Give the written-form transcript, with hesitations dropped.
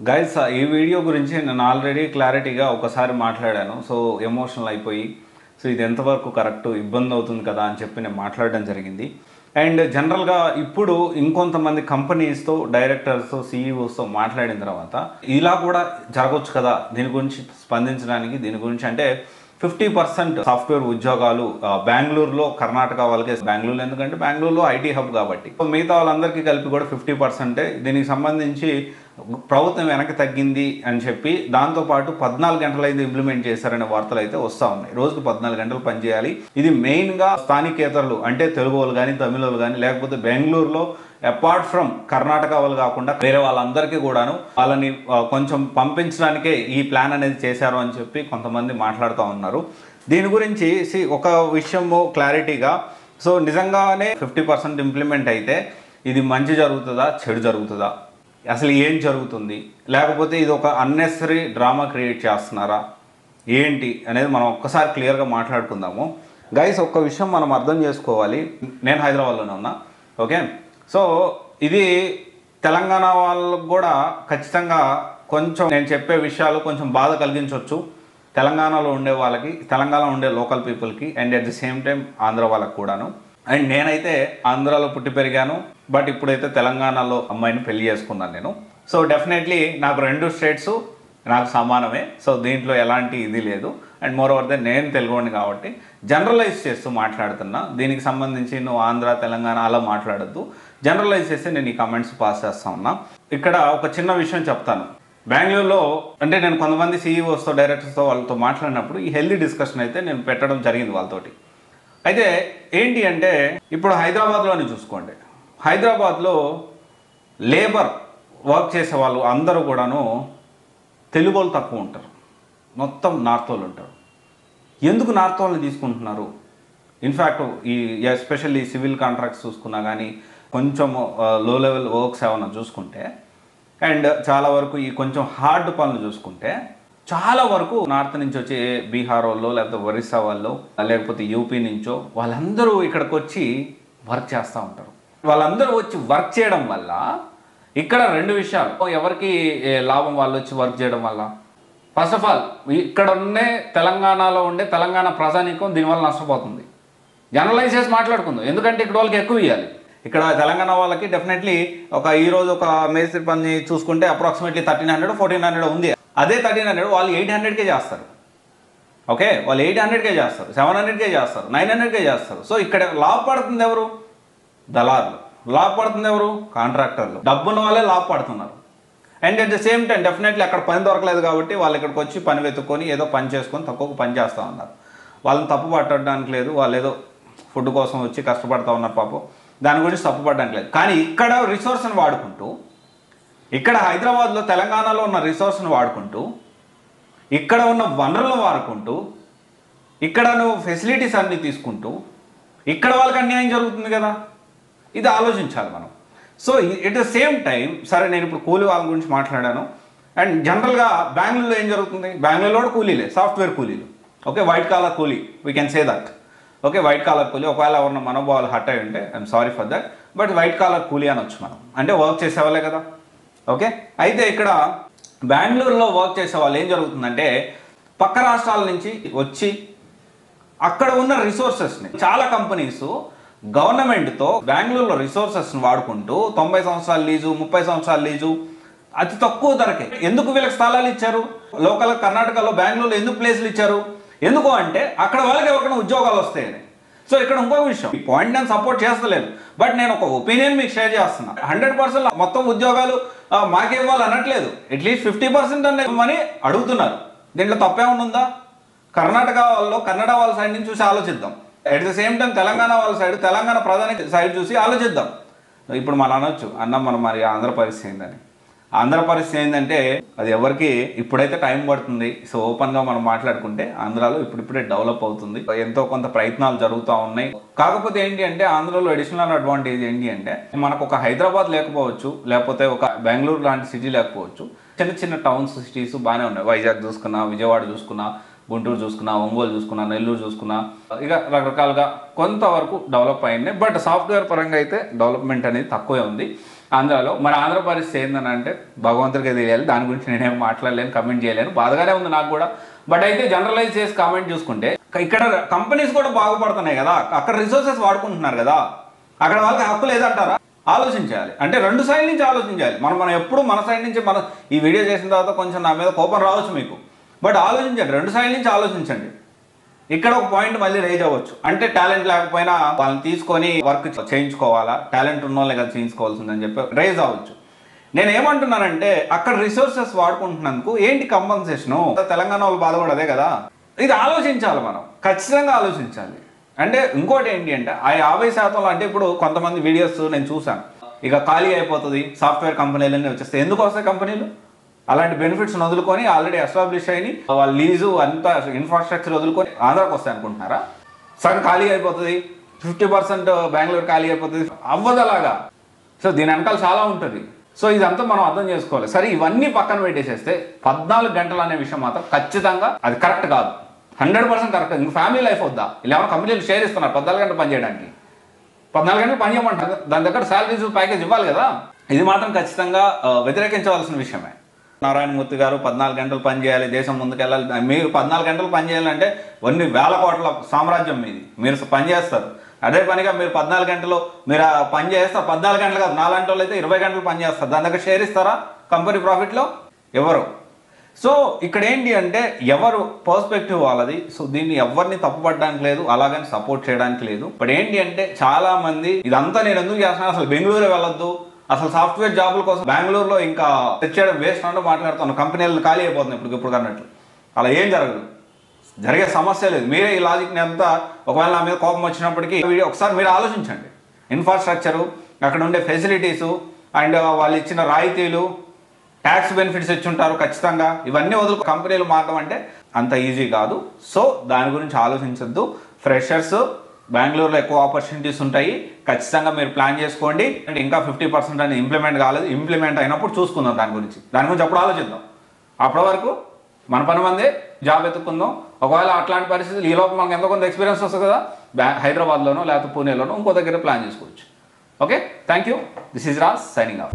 Guys ఈ video గురించి నేను ఆల్రెడీ క్లారిటీగా ఒకసారి మాట్లాడాను. సో ఎమోషనల్ అయిపోయి సో ఇది ఎంతవరకు కరెక్ట్ ఇబ్బంది అవుతుంది కదా అని చెప్పి నేను మాట్లాడడం జరిగింది. అండ్ జనరల్గా ఇప్పుడు ఇంకొంతమంది కంపెనీస్తో డైరెక్టర్స్తో సీఈఓస్తో మాట్లాడిన తర్వాత ఇలా కూడా జరగవచ్చు కదా దీని గురించి స్పందించడానికి. దీని గురించి అంటే 50% సాఫ్ట్వేర్ ఉద్యోగాలు బెంగళూరులో, కర్ణాటక వాళ్ళకి, బెంగళూరు ఎందుకంటే బెంగళూరులో ఐటీ హబ్ కాబట్టి మిగతా వాళ్ళందరికీ కలిపి కూడా 50%. దీనికి సంబంధించి ప్రభుత్వం వెనక్కి తగ్గింది అని చెప్పి దాంతోపాటు 14 గంటలు అయితే ఇంప్లిమెంట్ చేశారనే వార్తలు అయితే వస్తూ ఉన్నాయి. రోజుకు 14 గంటలు పనిచేయాలి. ఇది మెయిన్గా స్థానికేతరులు అంటే తెలుగు వాళ్ళు కానీ, తమిళ వాళ్ళు కానీ, లేకపోతే బెంగళూరులో అపార్ట్ ఫ్రమ్ కర్ణాటక వాళ్ళు కాకుండా వేరే వాళ్ళందరికీ కూడాను వాళ్ళని కొంచెం పంపించడానికే ఈ ప్లాన్ అనేది చేశారు అని చెప్పి కొంతమంది మాట్లాడుతూ ఉన్నారు. దీని గురించి ఒక విషయము క్లారిటీగా, సో నిజంగానే 50% ఇంప్లిమెంట్ అయితే ఇది మంచి జరుగుతుందా, చెడు జరుగుతుందా, అసలు ఏం జరుగుతుంది, లేకపోతే ఇది ఒక అన్నెసరీ డ్రామా క్రియేట్ చేస్తున్నారా ఏంటి అనేది మనం ఒక్కసారి క్లియర్గా మాట్లాడుకుందాము. గైస్ ఒక్క విషయం మనం అర్థం చేసుకోవాలి. నేను హైదరాబాద్లోనే ఉన్నా, ఓకే. సో ఇది తెలంగాణ వాళ్ళకు కూడా ఖచ్చితంగా కొంచెం నేను చెప్పే విషయాలు కొంచెం బాధ కలిగించవచ్చు తెలంగాణలో ఉండే వాళ్ళకి, తెలంగాణలో ఉండే లోకల్ పీపుల్కి, and at the same time Andhra వాళ్ళకి కూడాను. అండ్ నేనైతే ఆంధ్రాలో పుట్టి పెరిగాను, బట్ ఇప్పుడైతే తెలంగాణలో అమ్మాయిని పెళ్లి చేసుకున్నాను నేను. సో డెఫినెట్లీ నాకు 2 స్టేట్స్ నాకు సమానమే. సో దీంట్లో ఎలాంటి ఇది లేదు. అండ్ మోర్ ఓవర్ దెన్ నేను తెలుగుని కాబట్టి జనరలైజ్ చేస్తూ మాట్లాడుతున్నా. దీనికి సంబంధించి నువ్వు ఆంధ్ర, తెలంగాణ అలా మాట్లాడద్దు, జనరలైజ్ చేస్తే నేను ఈ కమెంట్స్ పాస్ చేస్తా ఉన్నా. ఇక్కడ ఒక చిన్న విషయం చెప్తాను. బెంగళూరులో అంటే నేను కొంతమంది సీఈఓస్తో, డైరెక్టర్స్తో వాళ్ళతో మాట్లాడినప్పుడు ఈ హెల్దీ డిస్కషన్ అయితే నేను పెట్టడం జరిగింది వాళ్ళతోటి. అయితే ఏంటి అంటే ఇప్పుడు హైదరాబాద్లోని చూసుకోండి, హైదరాబాద్లో లేబర్ వర్క్ చేసే వాళ్ళు అందరూ కూడాను తెలుగు వాళ్ళు తక్కువ ఉంటారు, మొత్తం నార్త్ వాళ్ళు ఉంటారు. ఎందుకు నార్త్ వాళ్ళని తీసుకుంటున్నారు? ఇన్ఫ్యాక్ట్ ఈ ఎస్పెషల్లీ సివిల్ కాంట్రాక్ట్స్ చూసుకున్నా కానీ, కొంచెం లో లెవెల్ వర్క్స్ ఏమైనా చూసుకుంటే, అండ్ చాలా వరకు ఈ కొంచెం హార్డ్ పనులు చూసుకుంటే చాలా వరకు నార్త్ నుంచి వచ్చి బీహార్ వాళ్ళు, లేకపోతే ఒరిస్సా వాళ్ళు, లేకపోతే యూపీ నుంచో వాళ్ళందరూ ఇక్కడికి వచ్చి వర్క్ చేస్తూ ఉంటారు. వాళ్ళందరూ వచ్చి వర్క్ చేయడం వల్ల ఇక్కడ 2 విషయాలు ఎవరికి లాభం, వాళ్ళు వచ్చి వర్క్ చేయడం వల్ల. ఫస్ట్ ఆఫ్ ఆల్ ఇక్కడ ఉండే తెలంగాణలో ఉండే తెలంగాణ ప్రజానీకం దీనివల్ల నష్టపోతుంది. జనరలైజ్ చేసి మాట్లాడుకుందాం, ఎందుకంటే ఇక్కడ వాళ్ళకి ఎక్కువ ఇవ్వాలి. ఇక్కడ తెలంగాణ వాళ్ళకి డెఫినెట్లీ ఈరోజు ఒక మేస్త్రి పని చూసుకుంటే అప్రాక్సిమేట్లీ 1300, 1400 ఉంది. అదే 1300 వాళ్ళు 800కే చేస్తారు, ఓకే. వాళ్ళు 800కే చేస్తారు, 700కే చేస్తారు, 900కే చేస్తారు. సో ఇక్కడ లాభపడుతుంది ఎవరు? దళారులు. లాభపడుతుంది ఎవరు? కాంట్రాక్టర్లు. డబ్బున్న వాళ్ళే లాభపడుతున్నారు. And at the same time definitely అక్కడ పని దొరకలేదు కాబట్టి వాళ్ళు ఇక్కడికి వచ్చి పని వెతుక్కొని ఏదో పని చేసుకొని తక్కువకు పని చేస్తూ ఉన్నారు. వాళ్ళని తప్పు పట్టడానికి లేదు, వాళ్ళు ఏదో ఫుడ్ కోసం వచ్చి కష్టపడుతూ ఉన్నారు పాపం, దాని గురించి తప్పు పట్టడానికి లేదు. కానీ ఇక్కడ రిసోర్స్ని వాడుకుంటూ, ఇక్కడ హైదరాబాద్లో తెలంగాణలో ఉన్న రిసోర్స్ని వాడుకుంటూ, ఇక్కడ ఉన్న వనరులను వాడుకుంటూ, ఇక్కడ నువ్వు ఫెసిలిటీస్ అన్నీ తీసుకుంటూ ఇక్కడ వాళ్ళకి అన్యాయం జరుగుతుంది కదా, ఇది ఆలోచించాలి మనం. So at the same time సరే నేను ఇప్పుడు కూలీ వాళ్ళ గురించి మాట్లాడాను. అండ్ జనరల్గా బెంగళూరులో ఏం జరుగుతుంది? బెంగళూరులో కూడా కూలీలే, సాఫ్ట్వేర్ కూలీలు, ఓకే. వైట్ కాలర్ కూలీ, we can say that, okay. White collar కూలీ. ఒకవేళ ఎవరిన మనోభావాలు హర్ట్ అయి ఉంటే I'm sorry for that, but white collar కూలీ అనొచ్చు మనం, అంటే వర్క్ చేసేవాళ్ళే కదా, ఓకే. అయితే ఇక్కడ బెంగళూరులో వర్క్ చేసే వాళ్ళు ఏం జరుగుతుందంటే పక్క రాష్ట్రాల నుంచి వచ్చి అక్కడ ఉన్న రిసోర్సెస్ని చాలా కంపెనీస్ గవర్నమెంట్తో బెంగళూరులో రిసోర్సెస్ని వాడుకుంటూ 90 సంవత్సరాల లీజు, 30 సంవత్సరాల లీజు అతి తక్కువ ధరకే. ఎందుకు వీళ్ళకి స్థలాలు ఇచ్చారు? లోకల్ కర్ణాటకలో, బెంగళూరులో ఎందుకు ప్లేసులు ఇచ్చారు? ఎందుకు అంటే అక్కడ వాళ్ళకి ఎవరికైనా ఉద్యోగాలు వస్తాయని. సో ఇక్కడ ఇంకొక విషయం, ఈ పాయింట్ నేను సపోర్ట్ చేస్తలేదు, బట్ నేను ఒక ఒపీనియన్ మీకు షేర్ చేస్తున్నా. 100% మొత్తం ఉద్యోగాలు మాకే ఇవ్వాలి అనట్లేదు, అట్లీస్ట్ 50% అని అడుగుతున్నారు. దీంట్లో తప్పేమన్నా ఉందా? కర్ణాటక వాళ్ళు, కన్నడ వాళ్ళ సైడ్ నుంచి చూసి ఆలోచిద్దాం. At the same time Telangana వాళ్ళ సైడ్, తెలంగాణ ప్రధాని సైడ్ చూసి ఆలోచిద్దాం. ఇప్పుడు మనం అనొచ్చు, అన్న మనం మరి ఆంధ్ర పరిస్థితి ఏందని. ఆంధ్ర పరిస్థితి ఏంటంటే అది ఎవరికి ఇప్పుడైతే టైం పడుతుంది. సో ఓపెన్గా మనం మాట్లాడుకుంటే ఆంధ్రాలో ఇప్పుడిప్పుడే డెవలప్ అవుతుంది, ఎంతో కొంత ప్రయత్నాలు జరుగుతూ ఉన్నాయి. కాకపోతే ఏంటి అంటే ఆంధ్రాలో అడిషనల్ అడ్వాంటేజ్ ఏంటి అంటే మనకు ఒక హైదరాబాద్ లేకపోవచ్చు, లేకపోతే ఒక బెంగళూరు లాంటి సిటీ లేకపోవచ్చు, చిన్న చిన్న టౌన్స్, సిటీస్ బాగానే ఉన్నాయి. వైజాగ్ చూసుకున్నా, విజయవాడ చూసుకున్నా, గుంటూరు చూసుకున్నా, ఒంగోలు చూసుకున్నా, నెల్లూరు చూసుకున్నా, ఇక రకరకాలుగా కొంతవరకు డెవలప్ అయింది. బట్ సాఫ్ట్వేర్ పరంగా అయితే డెవలప్మెంట్ అనేది తక్కువే ఉంది. ఆంధ్రాలో. మరి ఆంధ్ర పరిస్థితి ఏందని అంటే భగవంతుడికి తెలియాలి, దాని గురించి నేనేం మాట్లాడలేను, కమెంట్ చేయలేను. బాధగానే ఉంది నాకు కూడా. బట్ అయితే జనరలైజ్ చేసి కామెంట్ చూసుకుంటే ఇక్కడ కంపెనీస్ కూడా బాగుపడుతున్నాయి కదా, అక్కడ రిసోర్సెస్ వాడుకుంటున్నారు కదా, అక్కడ వాళ్ళకి హక్కు లేదంటారా? ఆలోచించాలి. అంటే రెండు సైడ్ నుంచి ఆలోచించాలి. మనం ఎప్పుడు మన సైడ్ నుంచి మనం ఈ వీడియో చేసిన తర్వాత కొంచెం నా మీద కోపం రావచ్చు మీకు, బట్ ఆలోచించండి, రెండు సైడ్ నుంచి ఆలోచించండి. ఇక్కడ ఒక పాయింట్ మళ్ళీ రైజ్ అవ్వచ్చు, అంటే టాలెంట్ లేకపోయినా వాళ్ళని తీసుకొని వర్క్ చేయించుకోవాలా, టాలెంట్ ఉన్న వాళ్ళే కదా చేయించుకోవాల్సిందని చెప్పి రైజ్ అవ్వచ్చు. నేను ఏమంటున్నానంటే అక్కడ రిసోర్సెస్ వాడుకుంటున్నందుకు ఏంటి కంపన్సేషను? తెలంగాణ వాళ్ళు బాధపడదే కదా. ఇది ఆలోచించాలి, మనం ఖచ్చితంగా ఆలోచించాలి. అంటే ఇంకోటి ఏంటి అంటే ఆ 50% అంటే ఇప్పుడు కొంతమంది వీడియోస్ నేను చూసాను, ఇక ఖాళీ అయిపోతుంది, సాఫ్ట్వేర్ కంపెనీలన్నీ వచ్చేస్తాయి. ఎందుకు వస్తాయి కంపెనీలు? అలాంటి బెనిఫిట్స్ వదులుకొని ఆల్రెడీ ఎస్టాబ్లిష్ అయిన వాళ్ళ లీజు అంతా ఇన్ఫ్రాస్ట్రక్చర్ వదులుకొని ఆంధ్రాకి వస్తాయి అనుకుంటున్నారా? సగం ఖాళీ అయిపోతుంది, 50% బెంగళూరు ఖాళీ అయిపోతుంది, అవ్వదలాగా. సో దీని వెనకాల చాలా ఉంటుంది. సో ఇదంతా మనం అర్థం చేసుకోవాలి. సరే ఇవన్నీ పక్కన పెట్టేసేస్తే 14 గంటలు అనే విషయం మాత్రం ఖచ్చితంగా అది కరెక్ట్ కాదు, 100% కరెక్ట్. ఇంక ఫ్యామిలీ లైఫ్ వద్దా? ఇలా ఏమైనా కంపెనీలు షేర్ ఇస్తున్నారు 14 గంటలు పని చేయడానికి? 14 గంటలు పని చేయమంటారు, దాని దగ్గర శాలరీస్ ప్యాకేజ్ ఇవ్వాలి కదా. ఇది మాత్రం ఖచ్చితంగా వ్యతిరేకించవలసిన విషయమే. నారాయణమూర్తి గారు 14 గంటలు పని చేయాలి, దేశం ముందుకెళ్ళాలి. మీరు 14 గంటలు పని చేయాలంటే కొన్ని వేల కోట్ల సామ్రాజ్యం మీది, మీరు పని చేస్తారు. అదే పనిగా మీరు 14 గంటలు మీరు పని చేస్తారు, 14 గంటలు కాదు, 4 గంటలు అయితే 20 గంటలు పని చేస్తారు. దాని దగ్గర షేర్ ఇస్తారా కంపెనీ ప్రాఫిట్లో? ఎవరు? సో ఇక్కడ ఏంటి అంటే ఎవరు పర్స్పెక్టివ్ వాళ్ళది. సో దీన్ని ఎవరిని తప్పుపడడానికి లేదు, అలాగని సపోర్ట్ చేయడానికి లేదు. బట్ ఏంటి అంటే చాలా మంది ఇదంతా నేను ఎందుకు చేస్తున్నాను, అసలు బెంగళూరు వెళ్ళొద్దు, అసలు సాఫ్ట్వేర్ జాబుల కోసం బెంగళూరులో ఇంకా తెచ్చేయడం వేస్ట్ అంటూ మాట్లాడుతున్నాను. కంపెనీలు ఖాళీ అయిపోతుంది ఇప్పుడు అన్నట్లు. అలా ఏం జరగదు, జరిగే సమస్య లేదు. మీరే ఈ లాజిక్ని అంతా ఒకవేళ నా మీద కోపం వచ్చినప్పటికీ ఒకసారి మీరు ఆలోచించండి. ఇన్ఫ్రాస్ట్రక్చరు, అక్కడ ఉండే ఫెసిలిటీసు అండ్ వాళ్ళు ఇచ్చిన రాయితీలు, ట్యాక్స్ బెనిఫిట్స్ ఇచ్చి ఉంటారు ఖచ్చితంగా. ఇవన్నీ వదులు కంపెనీలు మారడం అంటే అంత ఈజీ కాదు. సో దాని గురించి ఆలోచించద్దు. ఫ్రెషర్స్ బెంగళూరులో ఎక్కువ ఆపర్చునిటీస్ ఉంటాయి, ఖచ్చితంగా మీరు ప్లాన్ చేసుకోండి. అంటే ఇంకా 50% అనేది ఇంప్లిమెంట్ కాలేదు, ఇంప్లిమెంట్ అయినప్పుడు చూసుకుందాం దాని గురించి అప్పుడు ఆలోచిద్దాం. అప్పటి వరకు మన పని మందే జాబ్ ఎత్తుకుందాం. ఒకవేళ అట్లాంటి పరిస్థితులు ఈ లోపల మనకు ఎంతో కొంత ఎక్స్పీరియన్స్ వస్తుంది కదా, హైదరాబాద్లోనో లేకపోతే పూణేలోనో ఇంకో దగ్గర ప్లాన్ చేసుకోవచ్చు. Okay, thank you. This is Raj signing off.